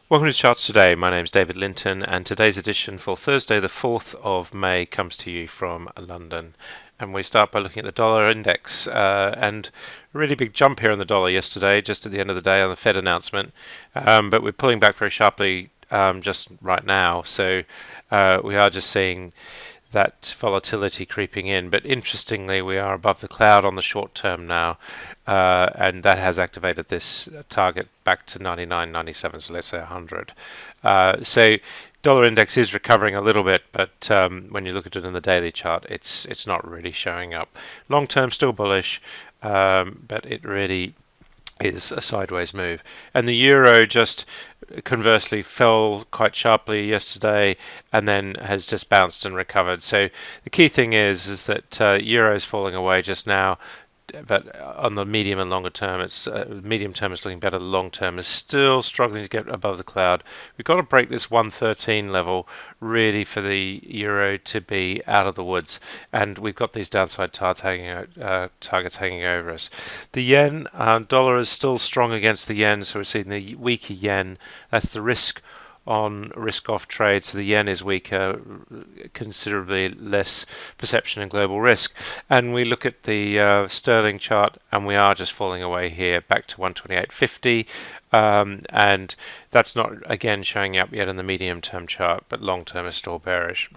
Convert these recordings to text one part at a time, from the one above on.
Welcome to Charts Today. My name is David Linton, and today's edition for Thursday, the 4th of May, comes to you from London. And we start by looking at the dollar index, and a really big jump here in the dollar yesterday, just at the end of the day on the Fed announcement. But we're pulling back very sharply just right now, so we are just seeing that volatility creeping in. But interestingly, we are above the cloud on the short term now, and that has activated this target back to 99.97, so let's say 100. So dollar index is recovering a little bit, but when you look at it in the daily chart, it's not really showing up. Long term still bullish, but it really is a sideways move. And the euro just conversely fell quite sharply yesterday and then has just bounced and recovered. So the key thing is that euro is falling away just now, but on the medium and longer term, it's medium term is looking better. The long term is still struggling to get above the cloud. We've got to break this 113 level really for the euro to be out of the woods, and we've got these downside targets hanging over us. The yen, dollar is still strong against the yen, so we're seeing the weaker yen. That's the risk on risk-off trade, so the yen is weaker, considerably less perception in global risk. And we look at the sterling chart, and we are just falling away here, back to 128.50, and that's not again showing up yet in the medium-term chart, but long-term is still bearish.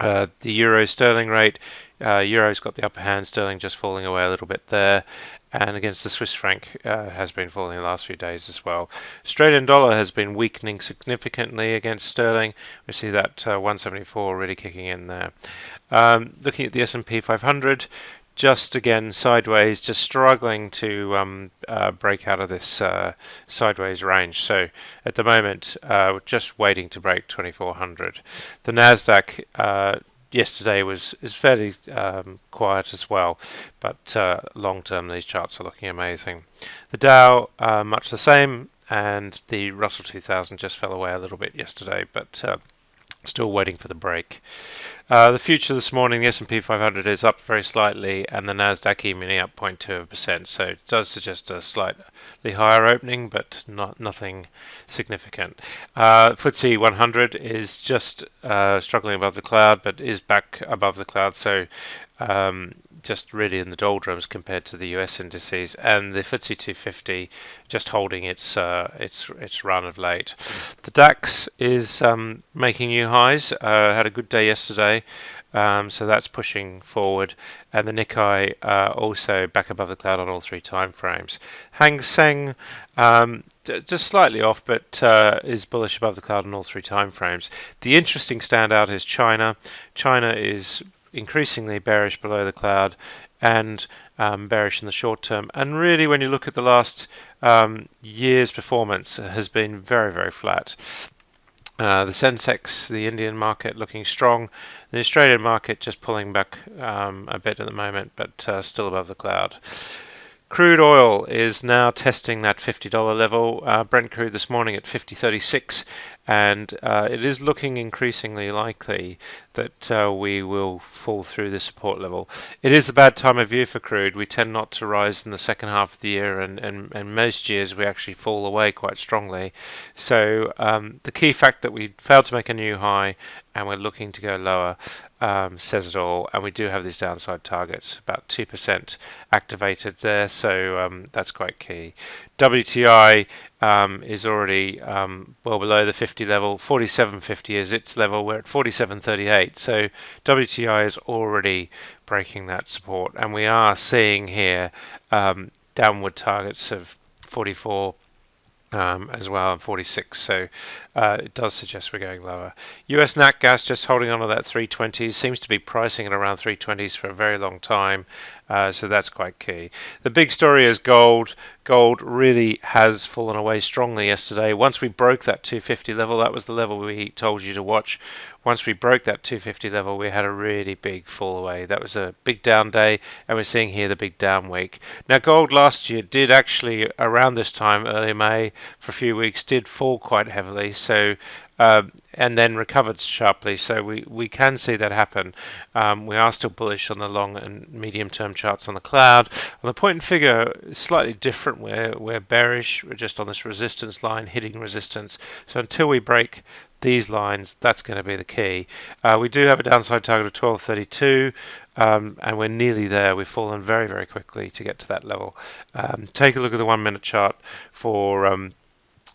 The euro-sterling rate, euro's got the upper hand, sterling just falling away a little bit there, and against the Swiss franc has been falling the last few days as well. Australian dollar has been weakening significantly against sterling. We see that 174 really kicking in there. Looking at the S&P 500, just again sideways, just struggling to break out of this sideways range. So at the moment, we're just waiting to break 2400. The Nasdaq yesterday is fairly quiet as well, but long term these charts are looking amazing. The Dow much the same, and the Russell 2000 just fell away a little bit yesterday, but still waiting for the break. The future this morning, the S&P 500 is up very slightly, and the Nasdaq E-mini up 0.2%. So it does suggest a slightly higher opening, but nothing significant. FTSE 100 is just struggling above the cloud, but is back above the cloud. So just really in the doldrums compared to the US indices, and the FTSE 250 just holding its run of late. The DAX is making new highs. Had a good day yesterday, so that's pushing forward, and the Nikkei also back above the cloud on all three time frames. Hang Seng just slightly off, but is bullish above the cloud on all three time frames. The interesting standout is China. China is increasingly bearish below the cloud and bearish in the short term. And really, when you look at the last year's performance, it has been very, very flat. The Sensex, the Indian market, looking strong. The Australian market just pulling back a bit at the moment, but still above the cloud. Crude oil is now testing that $50 level. Brent crude this morning at 50.36, and it is looking increasingly likely that we will fall through the support level. It is a bad time of year for crude. We tend not to rise in the second half of the year, and most years we actually fall away quite strongly. So the key fact that we failed to make a new high and we're looking to go lower says it all, and we do have these downside targets, about 2% activated there, so that's quite key. WTI is already well below the 50 level. 47.50 is its level. We're at 47.38, so WTI is already breaking that support, and we are seeing here downward targets of 44 as well, and 46, so it does suggest we're going lower. US nat gas just holding on to that 320s, seems to be pricing at around 320s for a very long time, so that's quite key. The big story is gold. Gold really has fallen away strongly yesterday. Once we broke that 250 level, that was the level we told you to watch. Once we broke that 250 level, we had a really big fall away. That was a big down day, and we're seeing here the big down week. Now, gold last year did actually, around this time, early May, for a few weeks, did fall quite heavily. So and then recovered sharply. So we can see that happen. We are still bullish on the long and medium term charts on the cloud. On the point and figure, slightly different. We're bearish. We're just on this resistance line, hitting resistance. So until we break these lines, that's going to be the key. We do have a downside target of 1232. And we're nearly there. We've fallen very, very quickly to get to that level. Take a look at the 1 minute chart for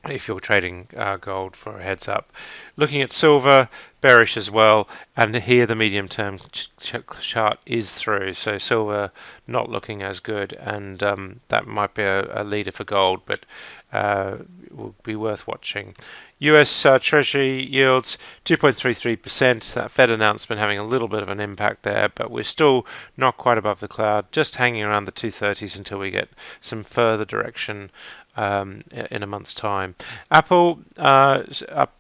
if you're trading gold for a heads up. Looking at silver, bearish as well, and here the medium term chart is through, so silver not looking as good, and that might be a leader for gold, but will be worth watching. US Treasury yields 2.33%. That Fed announcement having a little bit of an impact there, but we're still not quite above the cloud, just hanging around the 230s until we get some further direction in a month's time. Apple up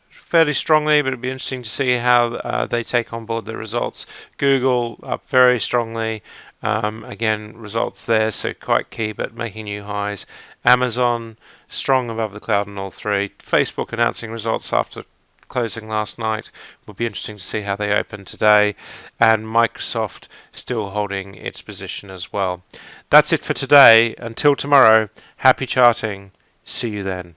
fairly strongly, but it'd be interesting to see how they take on board the results. Google up very strongly. Again, results there, so quite key, but making new highs. Amazon strong above the cloud in all three. Facebook announcing results after closing last night. Will be interesting to see how they open today. And Microsoft still holding its position as well. That's it for today. Until tomorrow, happy charting. See you then.